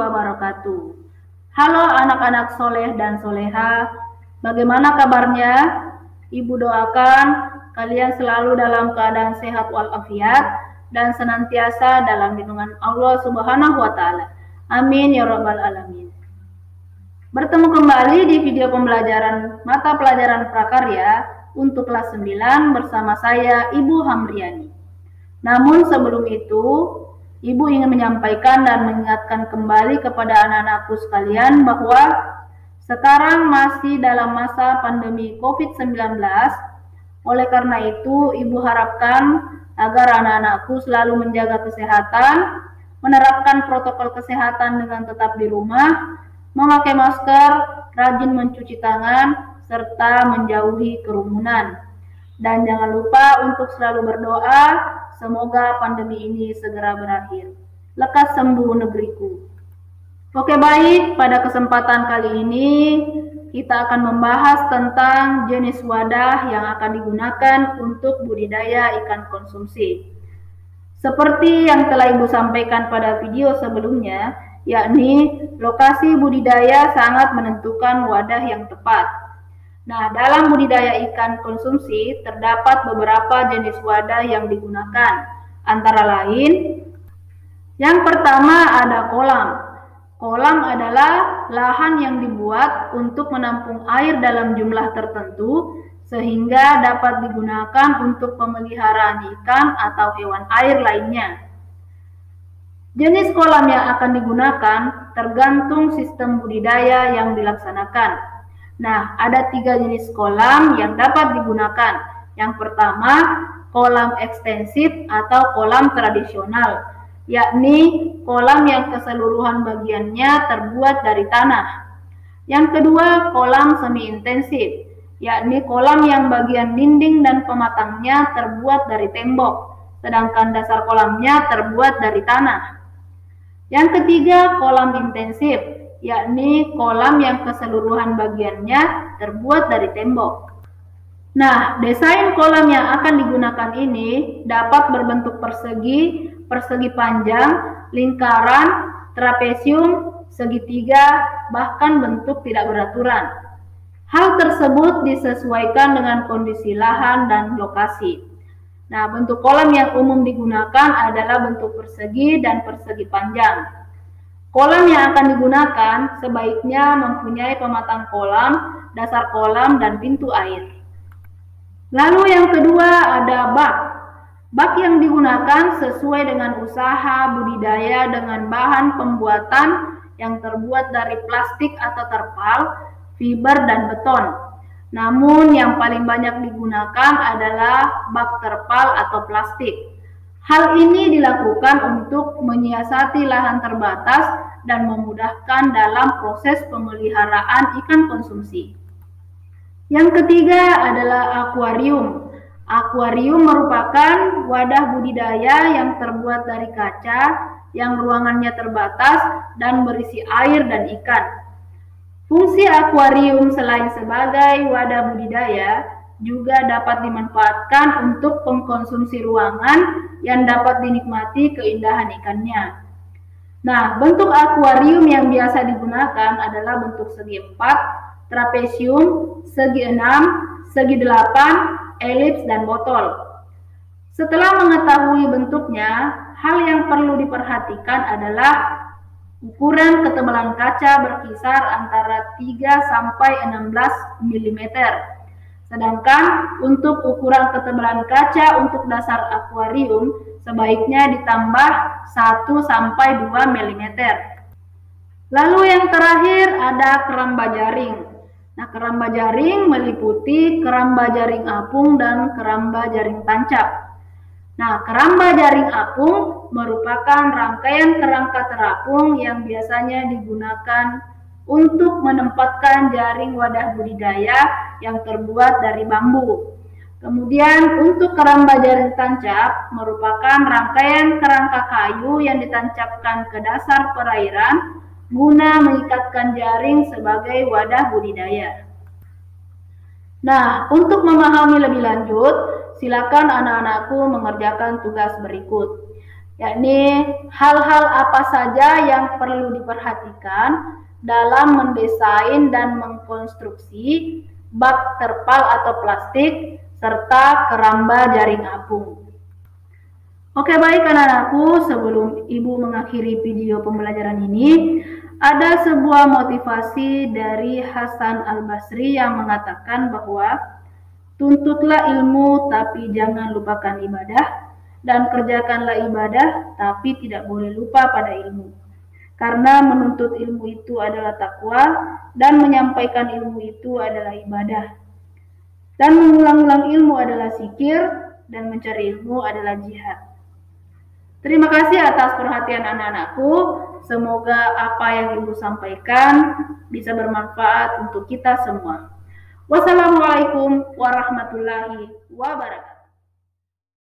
wabarakatuh. Halo anak-anak soleh dan soleha, bagaimana kabarnya? Ibu doakan kalian selalu dalam keadaan sehat walafiat dan senantiasa dalam lindungan Allah Subhanahu wa Ta'ala. Amin ya Rabbal 'Alamin. Bertemu kembali di video pembelajaran mata pelajaran prakarya untuk kelas 9 bersama saya, Ibu Hamriani. Namun sebelum itu, Ibu ingin menyampaikan dan mengingatkan kembali kepada anak-anakku sekalian bahwa sekarang masih dalam masa pandemi COVID-19. Oleh karena itu, Ibu harapkan agar anak-anakku selalu menjaga kesehatan, menerapkan protokol kesehatan dengan tetap di rumah, memakai masker, rajin mencuci tangan, serta menjauhi kerumunan. Dan jangan lupa untuk selalu berdoa, semoga pandemi ini segera berakhir. Lekas sembuh negeriku. Oke baik, pada kesempatan kali ini kita akan membahas tentang jenis wadah yang akan digunakan untuk budidaya ikan konsumsi. Seperti yang telah Ibu sampaikan pada video sebelumnya, yakni lokasi budidaya sangat menentukan wadah yang tepat. Nah, dalam budidaya ikan konsumsi terdapat beberapa jenis wadah yang digunakan. Antara lain, yang pertama ada kolam. Kolam adalah lahan yang dibuat untuk menampung air dalam jumlah tertentu sehingga dapat digunakan untuk pemeliharaan ikan atau hewan air lainnya. Jenis kolam yang akan digunakan tergantung sistem budidaya yang dilaksanakan. Nah, ada 3 jenis kolam yang dapat digunakan. Yang pertama, kolam ekstensif atau kolam tradisional, yakni kolam yang keseluruhan bagiannya terbuat dari tanah. Yang kedua, kolam semi-intensif, yakni kolam yang bagian dinding dan pematangnya terbuat dari tembok, sedangkan dasar kolamnya terbuat dari tanah. Yang ketiga, kolam intensif, yakni kolam yang keseluruhan bagiannya terbuat dari tembok. Nah, desain kolam yang akan digunakan ini dapat berbentuk persegi, persegi panjang, lingkaran, trapesium, segitiga, bahkan bentuk tidak beraturan. Hal tersebut disesuaikan dengan kondisi lahan dan lokasi. Nah, bentuk kolam yang umum digunakan adalah bentuk persegi dan persegi panjang. Kolam yang akan digunakan sebaiknya mempunyai pematang kolam, dasar kolam, dan pintu air. Lalu yang kedua ada bak. Bak yang digunakan sesuai dengan usaha budidaya dengan bahan pembuatan yang terbuat dari plastik atau terpal, fiber, dan beton. Namun yang paling banyak digunakan adalah bak terpal atau plastik. Hal ini dilakukan untuk menyiasati lahan terbatas dan memudahkan dalam proses pemeliharaan ikan konsumsi. Yang ketiga adalah akuarium. Akuarium merupakan wadah budidaya yang terbuat dari kaca, yang ruangannya terbatas dan berisi air dan ikan. Fungsi akuarium selain sebagai wadah budidaya, juga dapat dimanfaatkan untuk pengkonsumsi ruangan yang dapat dinikmati keindahan ikannya. Nah, bentuk akuarium yang biasa digunakan adalah bentuk segi 4, trapesium, segi 6, segi 8, elips, dan botol. Setelah mengetahui bentuknya, hal yang perlu diperhatikan adalah ukuran ketebalan kaca berkisar antara 3 sampai 16 mm. Sedangkan untuk ukuran ketebalan kaca untuk dasar akuarium sebaiknya ditambah 1 sampai 2 mm. Lalu yang terakhir ada keramba jaring. Nah, keramba jaring meliputi keramba jaring apung dan keramba jaring tancap. Nah, keramba jaring apung merupakan rangkaian kerangka terapung yang biasanya digunakan untuk menempatkan jaring wadah budidaya yang terbuat dari bambu. Kemudian untuk keramba jaring tancap merupakan rangkaian kerangka kayu yang ditancapkan ke dasar perairan guna mengikatkan jaring sebagai wadah budidaya. Nah, untuk memahami lebih lanjut, silakan anak-anakku mengerjakan tugas berikut. yakni hal-hal apa saja yang perlu diperhatikan dalam mendesain dan mengkonstruksi bak terpal atau plastik serta keramba jaring apung. Oke, baik anak-anakku, sebelum Ibu mengakhiri video pembelajaran ini, ada sebuah motivasi dari Hasan Al-Basri yang mengatakan bahwa tuntutlah ilmu tapi jangan lupakan ibadah, dan kerjakanlah ibadah tapi tidak boleh lupa pada ilmu. Karena menuntut ilmu itu adalah takwa dan menyampaikan ilmu itu adalah ibadah. Dan mengulang-ulang ilmu adalah zikir dan mencari ilmu adalah jihad. Terima kasih atas perhatian anak-anakku. Semoga apa yang Ibu sampaikan bisa bermanfaat untuk kita semua. Wassalamualaikum warahmatullahi wabarakatuh.